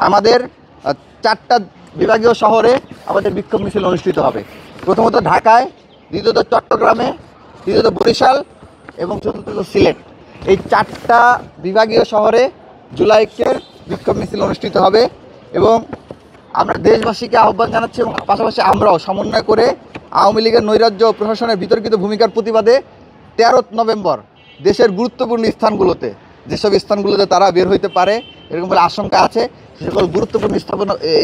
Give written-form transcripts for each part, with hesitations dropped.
আমাদের 4টা বিভাগীয় শহরে আমাদের বিক্ষোভ মিছিল অনুষ্ঠিত হবে। প্রথমত ঢাকায়, দ্বিতীয়ত চট্টগ্রামে, তৃতীয়ত বরিশাল এবং চতুর্থত সিলেট। এই 4টা বিভাগীয় শহরে জুলাই ঐক্যের বিক্ষোভ মিছিল অনুষ্ঠিত হবে এবং আমরা দেশবাসীকে আহ্বান জানাচ্ছি এবং পাশাপাশি আমরাও সমন্বয় করে আওয়ামী লীগের নৈরাজ্য প্রশাসনের বিতর্কিত ভূমিকার প্রতিবাদে 13 নভেম্বর দেশের গুরুত্বপূর্ণ স্থানগুলোতে, যেসব স্থানগুলোতে তারা বের হইতে পারে এরকম বলে আশঙ্কা আছে, সে সকল গুরুত্বপূর্ণ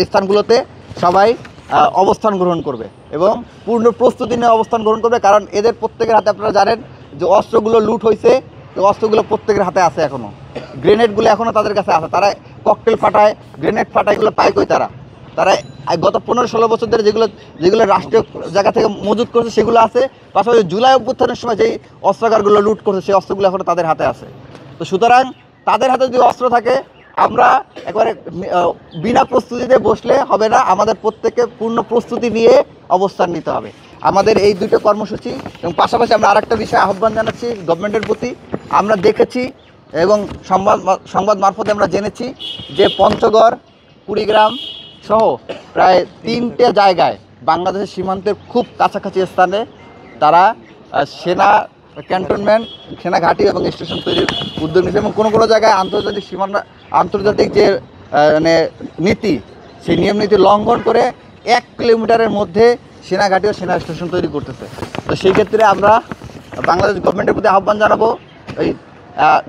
স্থানগুলোতে সবাই অবস্থান গ্রহণ করবে এবং পূর্ণ প্রস্তুতি নিয়ে অবস্থান গ্রহণ করবে। কারণ এদের প্রত্যেকের হাতে, আপনারা জানেন যে অস্ত্রগুলো লুট হয়েছে, তো অস্ত্রগুলো প্রত্যেকের হাতে আছে, এখনও গ্রেনেডগুলো এখনও তাদের কাছে আছে। তারা ককটেল ফাটায়, গ্রেনেড ফাটায়, এগুলো পায় কই তারা গত 15-16 বছর ধরে যেগুলো রাষ্ট্রীয় জায়গা থেকে মজুত করছে সেগুলো আছে। পাশাপাশি জুলাই অভ্যুত্থানের সময় যেই অস্ত্রাগারগুলো লুট করছে সেই অস্ত্রগুলো এখনও তাদের হাতে আছে। তো সুতরাং তাদের হাতে যদি অস্ত্র থাকে, আমরা একবারে বিনা প্রস্তুতিতে বসলে হবে না, আমাদের প্রত্যেককে পূর্ণ প্রস্তুতি নিয়ে অবস্থান নিতে হবে। আমাদের এই দুটো কর্মসূচি এবং পাশাপাশি আমরা আরেকটা বিষয়ে আহ্বান জানাচ্ছি গভর্নমেন্টের প্রতি। আমরা দেখেছি এবং সংবাদ মারফতে আমরা জেনেছি যে পঞ্চগড়, কুড়িগ্রাম সহ প্রায় 3টে জায়গায় বাংলাদেশের সীমান্তের খুব কাছাকাছি স্থানে তারা সেনা ক্যান্টনমেন্ট, সেনা ঘাঁটি এবং স্টেশন তৈরির উদ্যোগ নিয়েছে এবং কোনো জায়গায় আন্তর্জাতিক যে মানে নীতি, সেই নিয়ম নীতি লঙ্ঘন করে 1 কিলোমিটারের মধ্যে সেনা ঘাঁটি ও সেনা স্টেশন তৈরি করতেছে। তো সেই ক্ষেত্রে আমরা বাংলাদেশ গভর্নমেন্টের প্রতি আহ্বান জানাবো, এই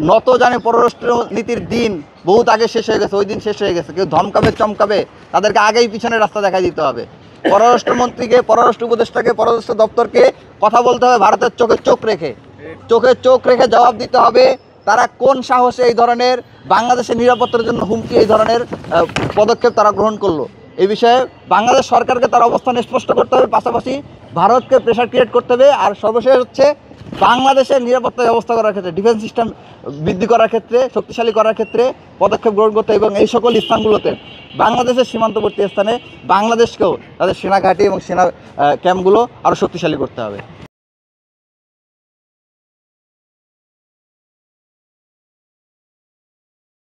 নত জানে পররাষ্ট্র নীতির দিন বহুত আগে শেষ হয়ে গেছে, ওই দিন শেষ হয়ে গেছে। কেউ ধমকাবে চমকাবে, তাদেরকে আগেই পিছনে রাস্তা দেখাই দিতে হবে। পররাষ্ট্রমন্ত্রীকে, পররাষ্ট্র উপদেষ্টাকে, পররাষ্ট্র দপ্তরকে কথা বলতে হবে ভারতের চোখে চোখ রেখে জবাব দিতে হবে তারা কোন সাহসে এই ধরনের বাংলাদেশের নিরাপত্তার জন্য হুমকি, এই ধরনের পদক্ষেপ তারা গ্রহণ করলো। এই বিষয়ে বাংলাদেশ সরকারকে তার অবস্থান স্পষ্ট করতে হবে, পাশাপাশি ভারতকে প্রেশার ক্রিয়েট করতে হবে। আর সর্বশেষ হচ্ছে বাংলাদেশের নিরাপত্তা ব্যবস্থা করার ক্ষেত্রে, ডিফেন্স সিস্টেম বৃদ্ধি করার ক্ষেত্রে, শক্তিশালী করার ক্ষেত্রে পদক্ষেপ গ্রহণ করতে এবং এই সকল স্থানগুলোতে বাংলাদেশের সীমান্তবর্তী স্থানে বাংলাদেশকেও তাদের সেনা ঘাঁটি এবং সেনা ক্যাম্পগুলো আরও শক্তিশালী করতে হবে।